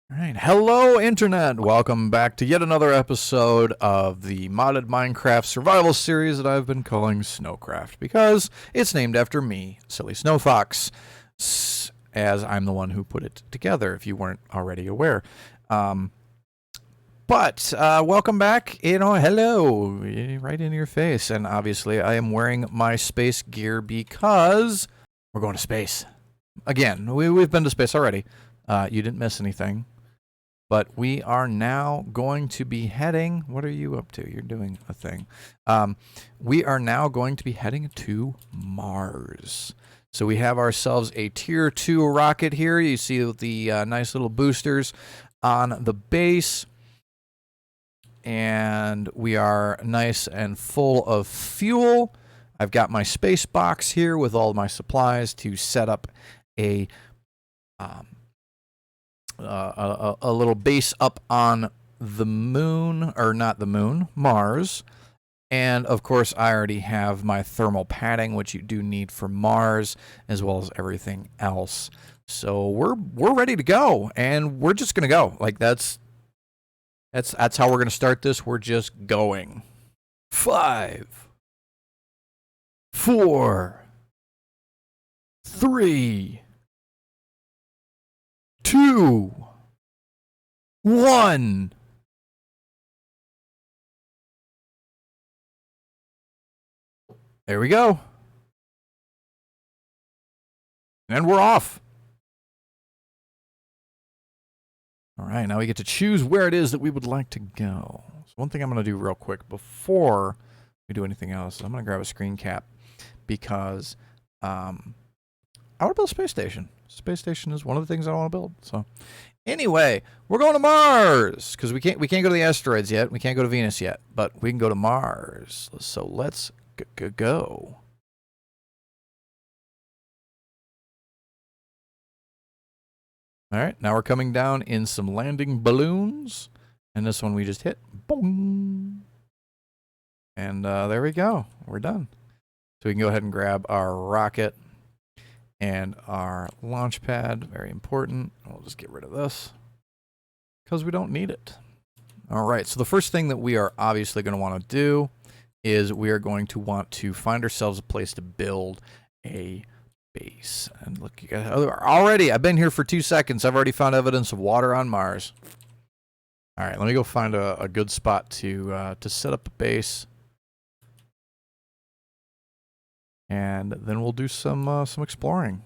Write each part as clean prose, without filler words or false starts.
All right, hello Internet! Welcome back to yet another episode of the modded Minecraft survival series that I've been calling SnowCraft because it's named after me, Silly Snow Fox, as I'm the one who put it together, if you weren't already aware. Welcome back, hello, right in your face, and obviously I am wearing my space gear because we're going to space. Again, we've been to space already. You didn't miss anything. But we are now going to be heading... What are you up to? You're doing a thing. We are now going to be heading to Mars. So we have ourselves a Tier 2 rocket here. You see the nice little boosters on the base. And we are nice and full of fuel. I've got my space box here with all my supplies to set up a little base up on the moon, or not the moon, Mars. And of course, I already have my thermal padding, which you do need for Mars, as well as everything else. So we're ready to go, and we're just gonna go. Like that's how we're gonna start this. We're just going. 5, 4, 3, 2, 1. There we go. And we're off. All right, now we get to choose where it is that we would like to go. So one thing I'm going to do real quick before we do anything else, I'm going to grab a screen cap because I want to build a space station. Space station is one of the things I want to build. So anyway, we're going to Mars because we can't go to the asteroids yet. We can't go to Venus yet, but we can go to Mars. So let's go. All right, now we're coming down in some landing balloons, and this one we just hit. Boom. And there we go. We're done. So we can go ahead and grab our rocket and our launch pad. Very important. We'll just get rid of this because we don't need it. All right, so the first thing that we are obviously going to want to do is we are going to want to find ourselves a place to build a base. And look, you guys, already, I've been here for 2 seconds. I've already found evidence of water on Mars. All right, let me go find a good spot to set up a base. And then we'll do some exploring.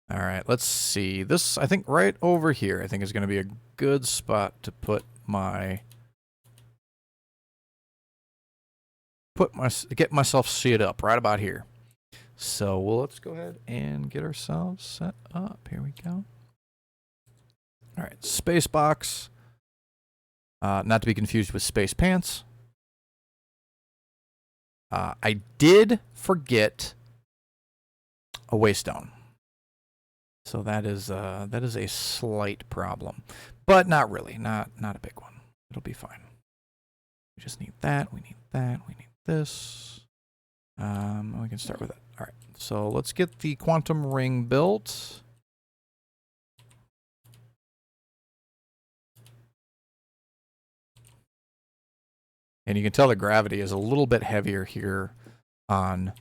All right, let's see. This, I think, right over here, I think is going to be a good spot to get myself set up right about here. So let's go ahead and get ourselves set up. Here we go. All right, space box. Not to be confused with space pants. I did forget a waystone. So that is a slight problem, but not really, not a big one. It'll be fine. We just need that. We need that. We need this. We can start with it. All right. So let's get the quantum ring built. And you can tell the gravity is a little bit heavier here on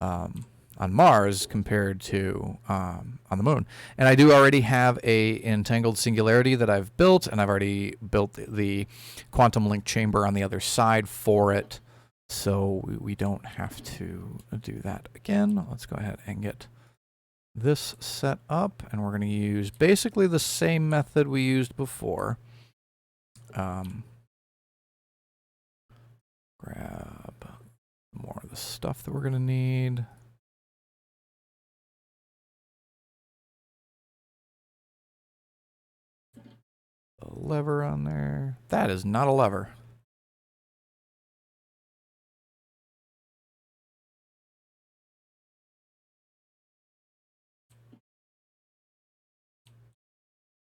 Mars compared to on the moon. And I do already have a entangled singularity that I've built, and I've already built the quantum link chamber on the other side for it. So we don't have to do that again. Let's go ahead and get this set up, and we're going to use basically the same method we used before. Grab more of the stuff that we're going to need. A lever on there. That is not a lever.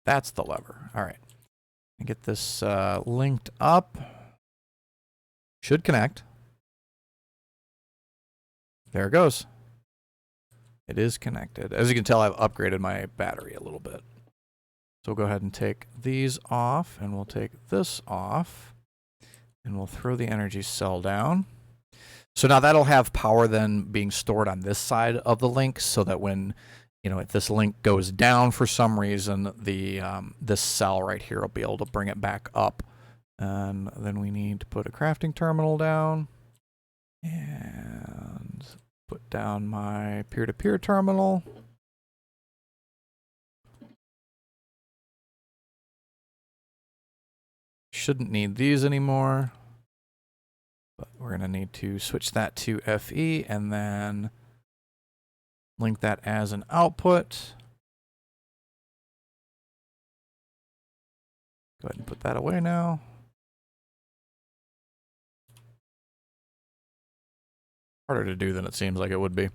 That's the lever. All right. Get this linked up. Should connect. There it goes. It is connected. As you can tell, I've upgraded my battery a little bit. So we'll go ahead and take these off, and we'll take this off, and we'll throw the energy cell down. So now that'll have power then being stored on this side of the link, so that when, you know, if this link goes down for some reason, the this cell right here will be able to bring it back up. And then we need to put a crafting terminal down, and put down my peer-to-peer terminal. Shouldn't need these anymore, but we're going to need to switch that to FE and then link that as an output. Go ahead and put that away now. Harder to do than it seems like it would be.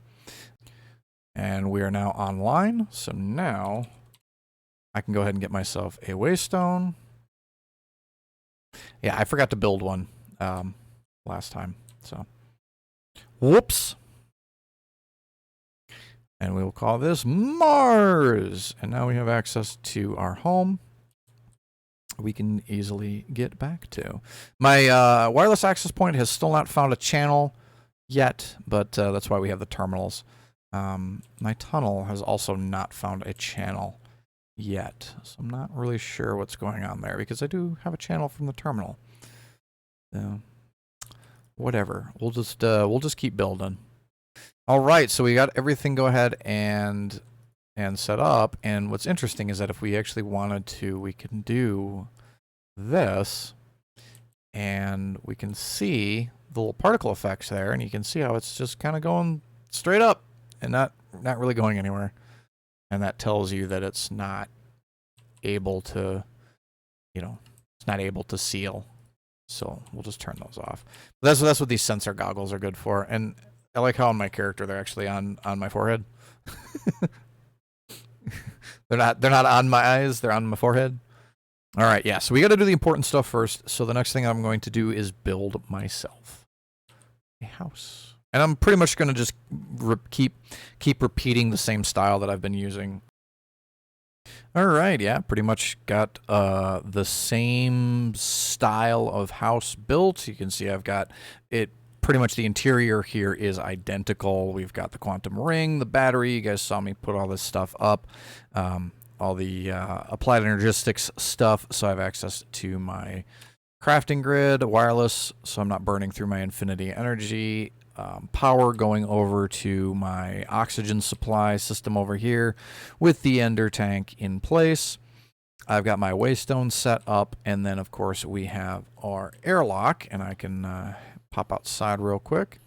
And we are now online, so now I can go ahead and get myself a waystone. Yeah, I forgot to build one last time, so whoops. And we will call this Mars. And now we have access to our home. We can easily get back to. My wireless access point has still not found a channel yet, but that's why we have the terminals. My tunnel has also not found a channel yet, so I'm not really sure what's going on there, because I do have a channel from the terminal. Whatever, we'll just keep building. All right, so we got everything go ahead and set up, and what's interesting is that if we actually wanted to, we can do this, and we can see the little particle effects there, and you can see how it's just kind of going straight up and not really going anywhere. And that tells you that it's not able to, you know, it's not able to seal. So we'll just turn those off. That's what these sensor goggles are good for. And I like how on my character they're actually on my forehead. they're not on my eyes, they're on my forehead. All right, yeah, so we got to do the important stuff first. So the next thing I'm going to do is build myself a house. And I'm pretty much going to just keep repeating the same style that I've been using. All right, yeah, pretty much got the same style of house built. You can see I've got it. Pretty much the interior here is identical. We've got the quantum ring, the battery. You guys saw me put all this stuff up. All the applied energistics stuff. So I have access to my crafting grid, wireless, so I'm not burning through my infinity energy. Power going over to my oxygen supply system over here with the ender tank in place. I've got my waystone set up, and then of course we have our airlock, and I can pop outside real quick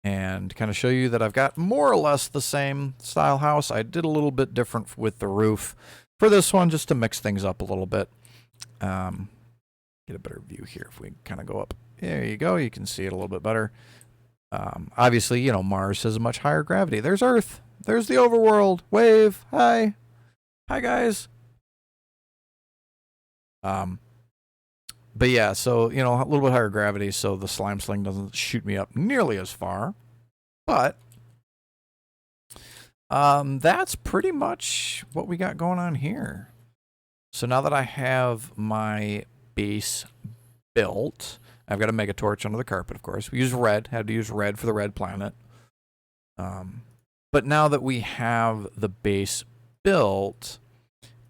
and kind of show you that I've got more or less the same style house. I did a little bit different with the roof for this one just to mix things up a little bit. Get a better view here if we kind of go up. There you go. You can see it a little bit better. Obviously, you know, Mars has a much higher gravity. There's Earth. There's the overworld. Wave. Hi. Hi, guys. But yeah, so, you know, a little bit higher gravity, so the slime sling doesn't shoot me up nearly as far. But that's pretty much what we got going on here. So now that I have my base built, I've got a mega torch under the carpet, of course. We use red, had to use red for the red planet. But now that we have the base built,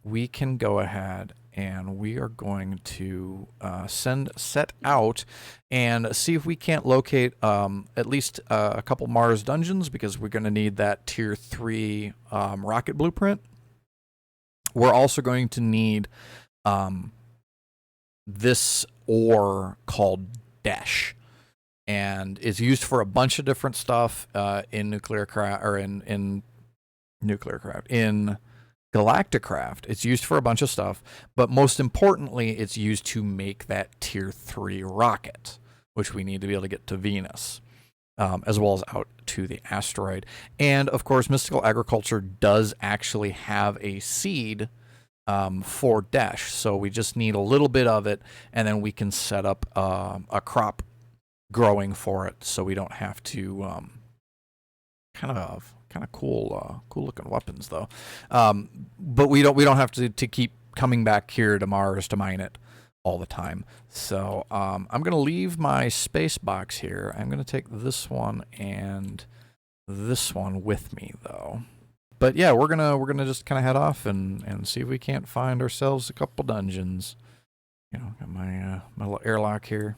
we can go ahead and we are going to set out and see if we can't locate at least a couple Mars dungeons, because we're going to need that tier 3 rocket blueprint. We're also going to need this ore called Dash, and it's used for a bunch of different stuff in NuclearCraft, or in NuclearCraft, in Galacticraft. It's used for a bunch of stuff, but most importantly, it's used to make that tier 3 rocket, which we need to be able to get to Venus, as well as out to the asteroid. And of course, Mystical Agriculture does actually have a seed for Dash, so we just need a little bit of it, and then we can set up a crop growing for it, so we don't have to kind kind of cool, cool looking weapons though. But we don't have to keep coming back here to Mars to mine it all the time. So I'm gonna leave my space box here. I'm gonna take this one and this one with me though. But yeah, we're gonna just kind of head off and see if we can't find ourselves a couple dungeons. You know, got my my little airlock here.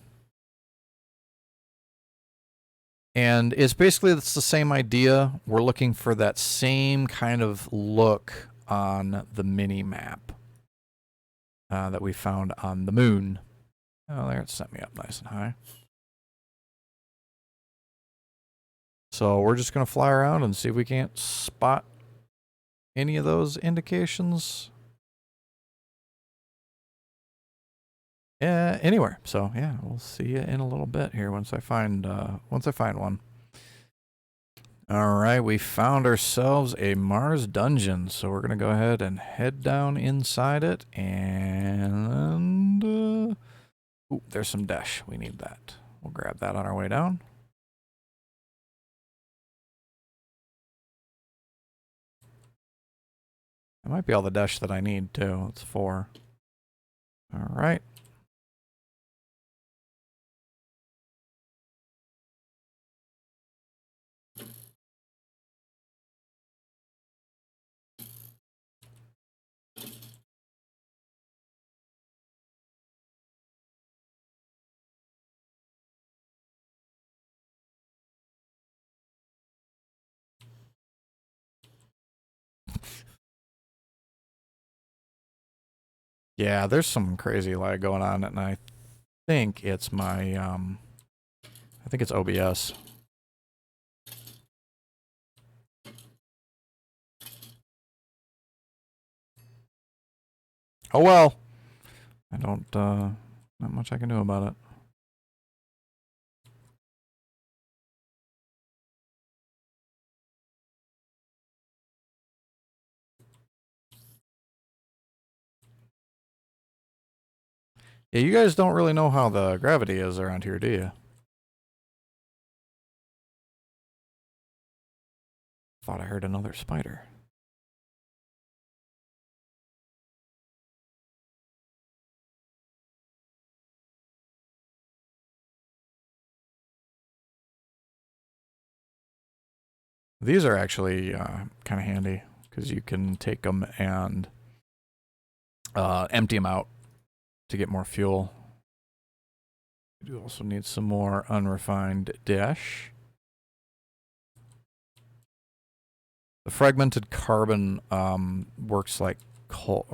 And it's basically the same idea. We're looking for that same kind of look on the mini map that we found on the moon. Oh, there, it sent me up nice and high. So we're just going to fly around and see if we can't spot any of those indications. Yeah, anywhere. So yeah, we'll see you in a little bit here once I find one. All right, we found ourselves a Mars dungeon, so we're gonna go ahead and head down inside it, and ooh, there's some dash. We need that. We'll grab that on our way down. That might be all the dash that I need too. It's 4. All right. Yeah, there's some crazy lag going on, and I think it's my I think it's OBS. Oh well. I don't not much I can do about it. Yeah, you guys don't really know how the gravity is around here, do you? Thought I heard another spider. These are actually kind of handy because you can take them and empty them out to get more fuel. We do also need some more unrefined dash. The fragmented carbon works like coal.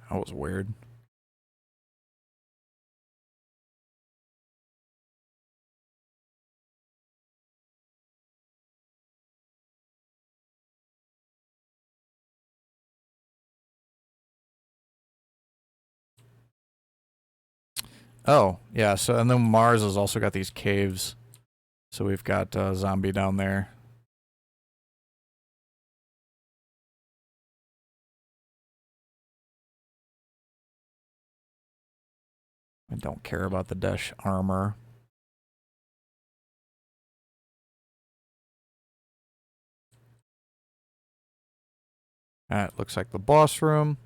That was weird. Oh, yeah, so and then Mars has also got these caves. So we've got a zombie down there. I don't care about the dash armor. That looks like the boss room.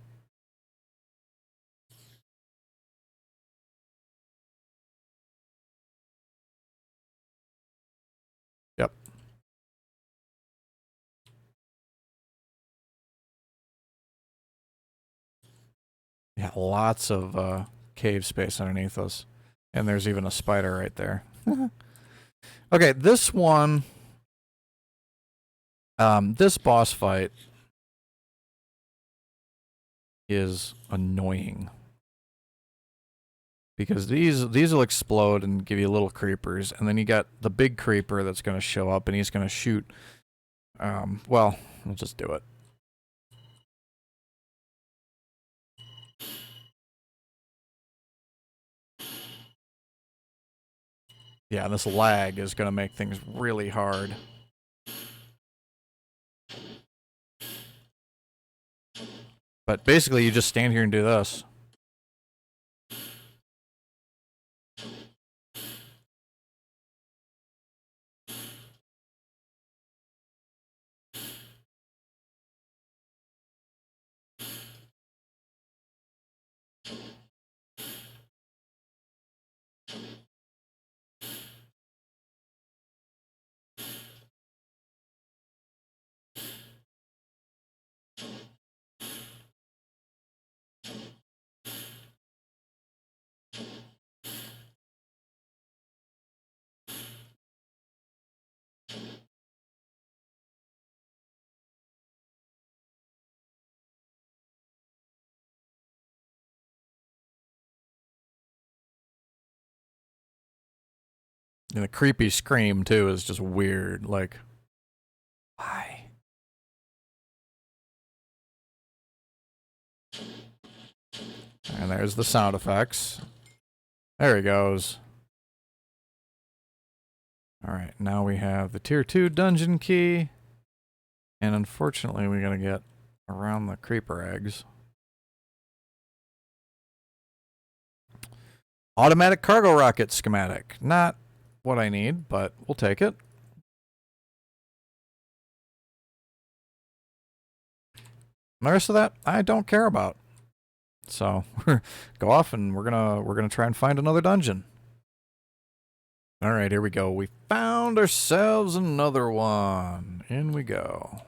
Yep. Yeah, lots of cave space underneath us. And there's even a spider right there. Okay, this one, this boss fight is annoying. Because these will explode and give you little creepers, and then you got the big creeper that's going to show up and he's going to shoot. Well, we'll just do it. Yeah, this lag is going to make things really hard. But basically, you just stand here and do this. And the creepy scream, too, is just weird. Like, why? And there's the sound effects. There he goes. Alright, now we have the tier 2 dungeon key. And unfortunately, we gotta get around the creeper eggs. Automatic cargo rocket schematic. Not what I need, but we'll take it. And the rest of that, I don't care about. So, go off and we're gonna try and find another dungeon. Alright, here we go. We found ourselves another one. In we go.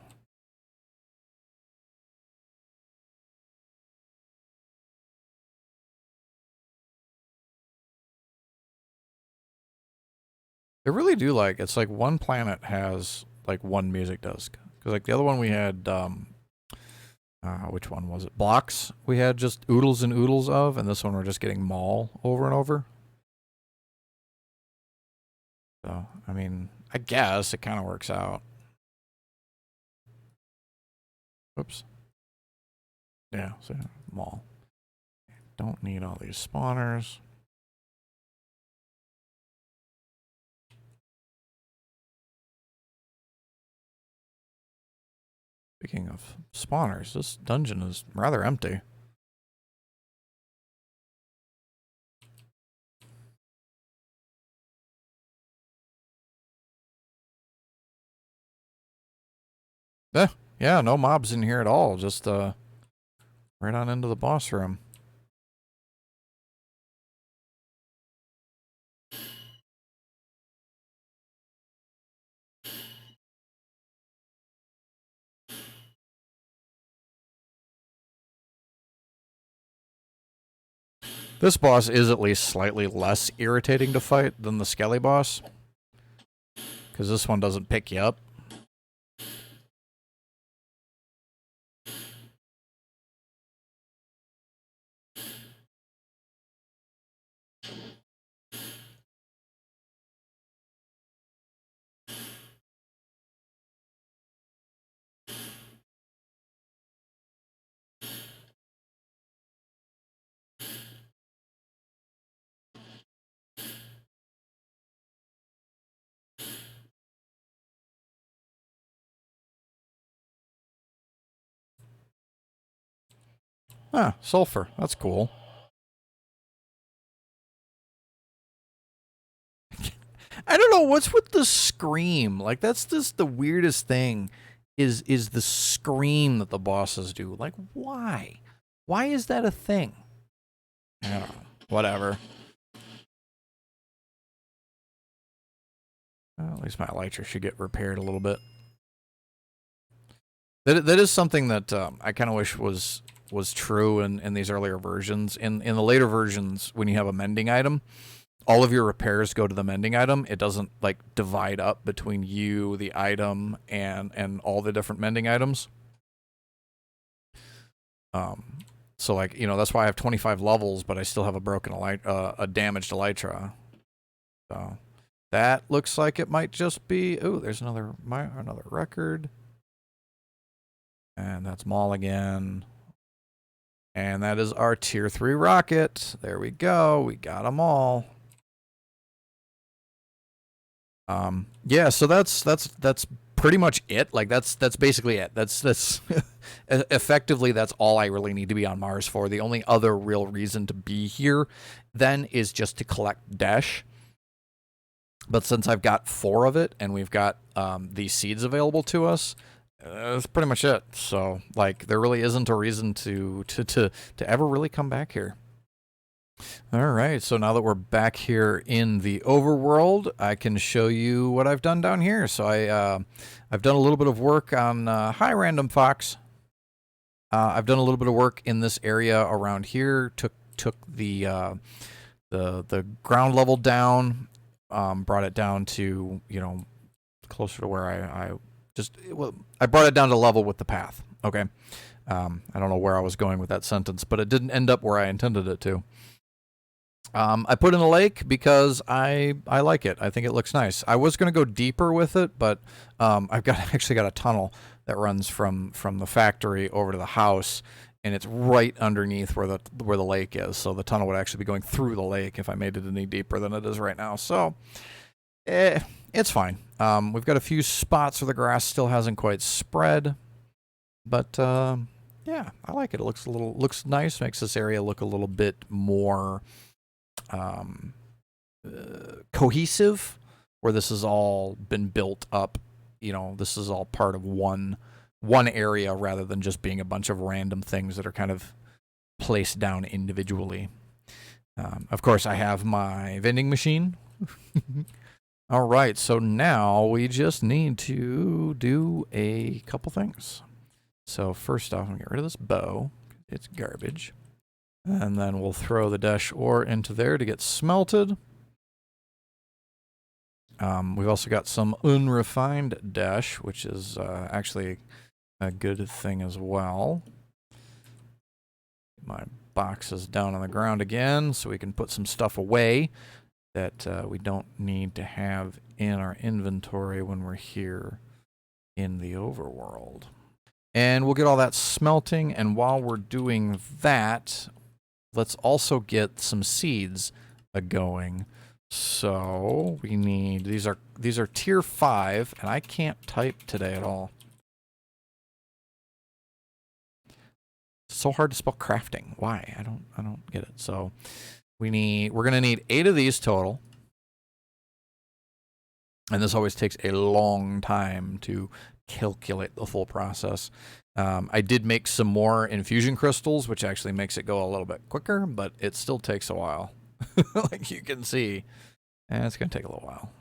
They really do it's like one planet has like one music disc. Because like the other one we had, which one was it? Blocks we had just oodles and oodles of, and this one we're just getting mall over and over. So, I mean, I guess it kind of works out. Oops. Yeah, so mall. Don't need all these spawners. Speaking of spawners, this dungeon is rather empty. Yeah, no mobs in here at all. Just right on into the boss room. This boss is at least slightly less irritating to fight than the Skelly boss. Because this one doesn't pick you up. Ah, sulfur. That's cool. I don't know what's with the scream. Like that's just the weirdest thing is the scream that the bosses do. Like why? Why is that a thing? I don't know. Whatever. Well, at least my elytra should get repaired a little bit. That is something that I kind of wish was true in these earlier versions. In the later versions, when you have a mending item, all of your repairs go to the mending item. It doesn't like divide up between you, the item, and all the different mending items. So like that's why I have 25 levels, but I still have a broken a damaged elytra. So that looks like it might just be. Oh, there's another record. And that's Maul again. And that is our tier 3 rocket. There we go. We got them all. Yeah, so that's pretty much it. Like that's basically it. That's effectively that's all I really need to be on Mars for. The only other real reason to be here then is just to collect Dash. But since I've got 4 of it and we've got these seeds available to us, that's pretty much it. So, like, there really isn't a reason to ever really come back here. All right, so now that we're back here in the overworld, I can show you what I've done down here. So I've done a little bit of work on hi Random Fox. I've done a little bit of work in this area around here. Took the ground level down, brought it down to closer to where I brought it down to level with the path. Okay. I don't know where I was going with that sentence, but it didn't end up where I intended it to. I put in a lake because I like it. I think it looks nice. I was going to go deeper with it, but I've actually got a tunnel that runs from the factory over to the house, and it's right underneath where the lake is. So the tunnel would actually be going through the lake if I made it any deeper than it is right now. So it's fine. We've got a few spots where the grass still hasn't quite spread, but yeah, I like it. It looks nice. Makes this area look a little bit more cohesive, where this has all been built up. You know, this is all part of one area rather than just being a bunch of random things that are kind of placed down individually. Of course, I have my vending machine. All right, so now we just need to do a couple things. So first off, I'm going to get rid of this bow. It's garbage. And then we'll throw the dash ore into there to get smelted. We've also got some unrefined dash, which is actually a good thing as well. My box is down on the ground again, so we can put some stuff away that we don't need to have in our inventory when we're here in the overworld. And we'll get all that smelting, and while we're doing that, let's also get some seeds going. So we need, these are tier 5, and I can't type today at all. It's so hard to spell crafting. Why? I don't get it. So we're gonna need 8 of these total. And this always takes a long time to calculate the full process. I did make some more infusion crystals, which actually makes it go a little bit quicker, but it still takes a while. Like you can see, and it's going to take a little while.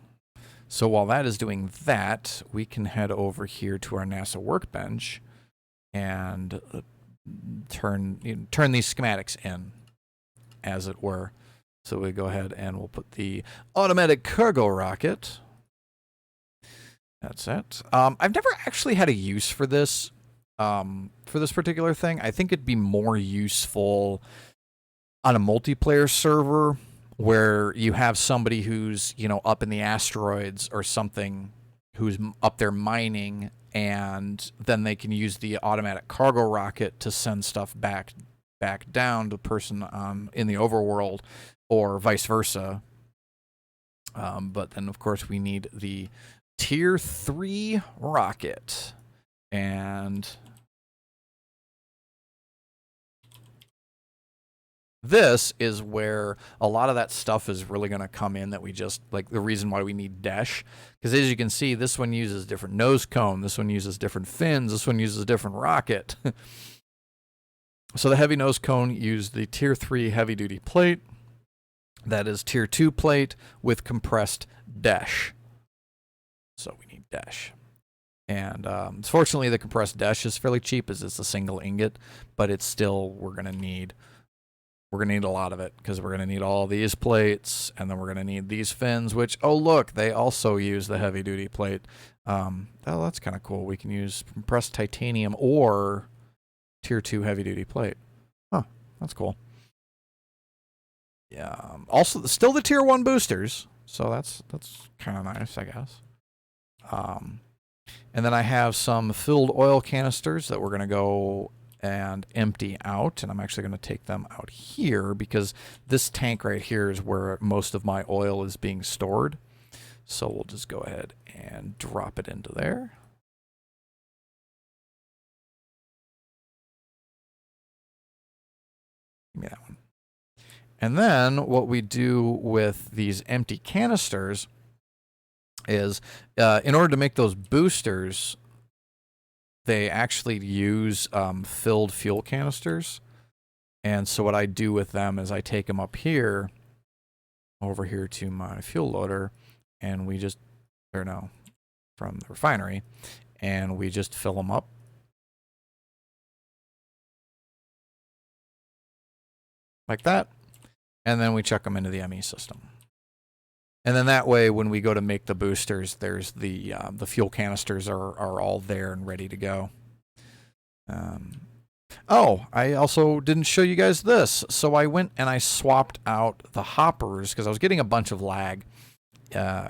So while that is doing that, we can head over here to our NASA workbench and turn these schematics in, as it were. So we go ahead and we'll put the automatic cargo rocket. That's it. I've never actually had a use for this particular thing. I think it'd be more useful on a multiplayer server where you have somebody who's, up in the asteroids or something, who's up there mining, and then they can use the automatic cargo rocket to send stuff back down to the person in the overworld, or vice versa. But then, of course, we need the tier 3 rocket, and this is where a lot of that stuff is really going to come in, that we just, like, the reason why we need dash, because as you can see, this one uses different nose cone, this one uses different fins, this one uses a different rocket. So the heavy nose cone used the tier 3 heavy duty plate. That is tier 2 plate with compressed dash. So we need dash. And fortunately, the compressed dash is fairly cheap, as it's a single ingot, but it's still, we're going to need a lot of it, because we're going to need all these plates, and then we're going to need these fins, which, oh look, they also use the heavy duty plate. Oh, that's kind of cool. We can use compressed titanium or tier 2 heavy duty plate. Huh, that's cool. Yeah. Also, still the tier 1 boosters, so that's kind of nice, I guess. And then I have some filled oil canisters that we're going to go and empty out, and I'm actually going to take them out here, because this tank right here is where most of my oil is being stored. So we'll just go ahead and drop it into there. Give me that one. And then what we do with these empty canisters is, in order to make those boosters, they actually use filled fuel canisters. And so what I do with them is I take them up here, over here to my fuel loader, and we just, from the refinery, and we just fill them up. Like that. And then we chuck them into the ME system. And then that way, when we go to make the boosters, there's the fuel canisters are all there and ready to go. Oh, I also didn't show you guys this. So I went and I swapped out the hoppers because I was getting a bunch of lag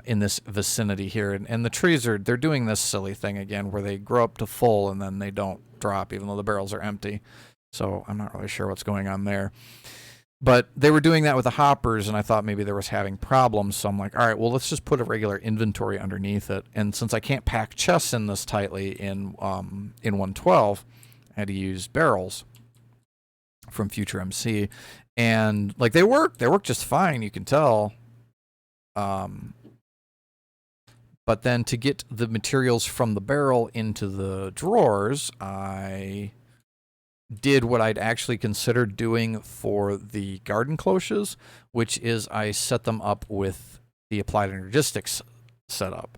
in this vicinity here. And the trees they're doing this silly thing again where they grow up to full and then they don't drop even though the barrels are empty. So I'm not really sure what's going on there. But they were doing that with the hoppers, and I thought maybe there was having problems. So I'm like, all right, well, let's just put a regular inventory underneath it. And since I can't pack chests in this tightly in 112, I had to use barrels from Future MC, and like they work just fine. You can tell. But then to get the materials from the barrel into the drawers, I did what I'd actually considered doing for the garden cloches, which is I set them up with the applied energistics setup.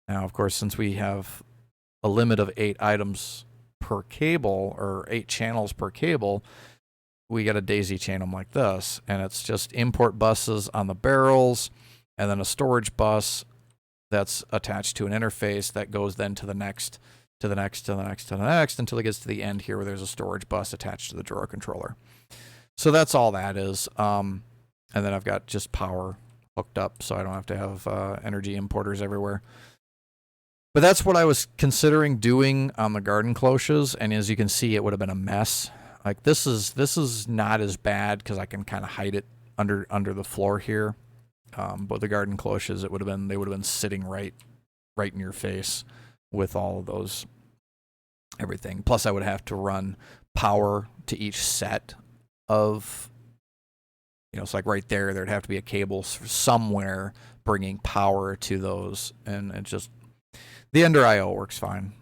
Now, of course, since we have a limit of 8 items per cable or 8 channels per cable, we got to daisy chain them like this. And it's just import buses on the barrels and then a storage bus that's attached to an interface that goes then to the next, to the next, to the next, to the next, until it gets to the end here where there's a storage bus attached to the drawer controller. So that's all that is. And then I've got just power hooked up so I don't have to have energy importers everywhere. But that's what I was considering doing on the garden cloches, and as you can see, it would have been a mess. Like this is not as bad because I can kind of hide it under the floor here. But the garden cloches, they would have been sitting right in your face with all of those everything. Plus, I would have to run power to each set of, it's like right there. There'd have to be a cable somewhere bringing power to those, and it just the Ender IO works fine.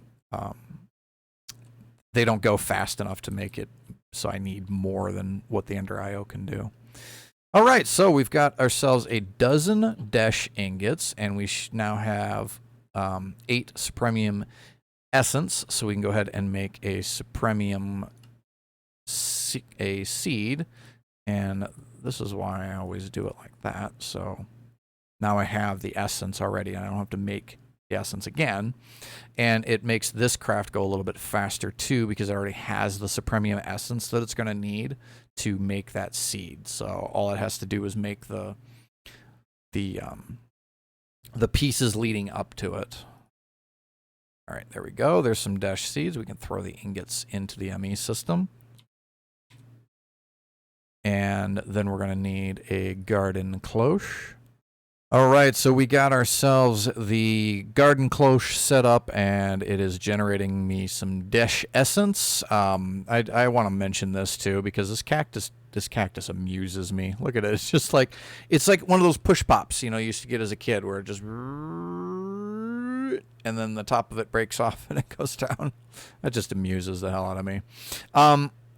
They don't go fast enough to make it, so I need more than what the Ender IO can do. All right, so we've got ourselves a dozen Desh ingots, and we now have 8 Supremium Essence, so we can go ahead and make a Supremium seed, and this is why I always do it like that. So now I have the essence already, and I don't have to make the essence again, and it makes this craft go a little bit faster too because it already has the Supremium Essence that it's going to need to make that seed. So all it has to do is make the pieces leading up to it. All right, there we go. There's some Desh seeds. We can throw the ingots into the ME system. And then we're going to need a garden cloche. All right, so we got ourselves the garden cloche set up, and it is generating me some Desh essence. I want to mention this too because this cactus amuses me. Look at it; it's like one of those push pops you used to get as a kid, where it just and then the top of it breaks off and it goes down. That just amuses the hell out of me.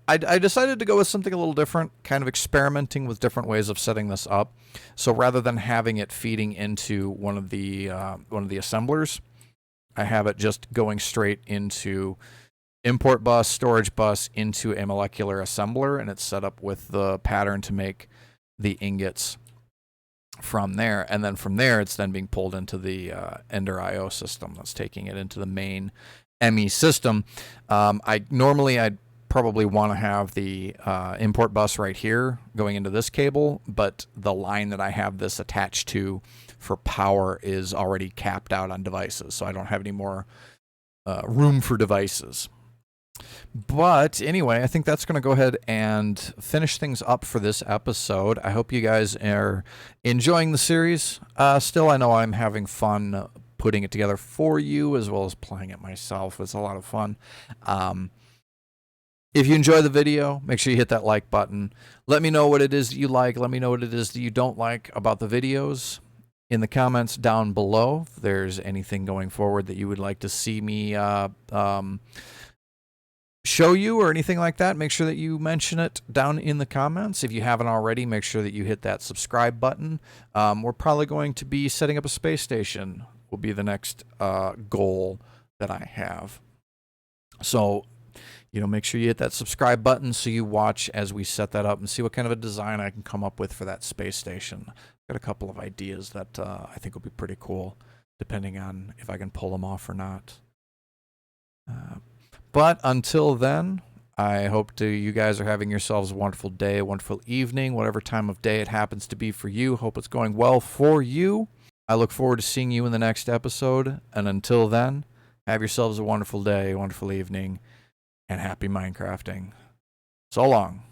I decided to go with something a little different, kind of experimenting with different ways of setting this up. So rather than having it feeding into one of the assemblers, I have it just going straight into import bus, storage bus, into a molecular assembler, and it's set up with the pattern to make the ingots from there. And then from there, it's then being pulled into the Ender IO system that's taking it into the main ME system. I'd probably want to have the import bus right here going into this cable, but the line that I have this attached to for power is already capped out on devices, so I don't have any more room for devices. But anyway, I think that's going to go ahead and finish things up for this episode. I hope you guys are enjoying the series. Still, I know I'm having fun putting it together for you as well as playing it myself. It's a lot of fun. If you enjoy the video, make sure you hit that like button. Let me know what it is that you like. Let me know what it is that you don't like about the videos in the comments down below. If there's anything going forward that you would like to see me show you or anything like that, make sure that you mention it down in the comments. If you haven't already, make sure that you hit that subscribe button. We're probably going to be setting up a space station, will be the next goal that I have. So make sure you hit that subscribe button so you watch as we set that up and see what kind of a design I can come up with for that space station. I've got a couple of ideas that I think will be pretty cool, depending on if I can pull them off or not. But until then, I hope you guys are having yourselves a wonderful day, a wonderful evening, whatever time of day it happens to be for you. Hope it's going well for you. I look forward to seeing you in the next episode. And until then, have yourselves a wonderful day, a wonderful evening, and happy Minecrafting. So long.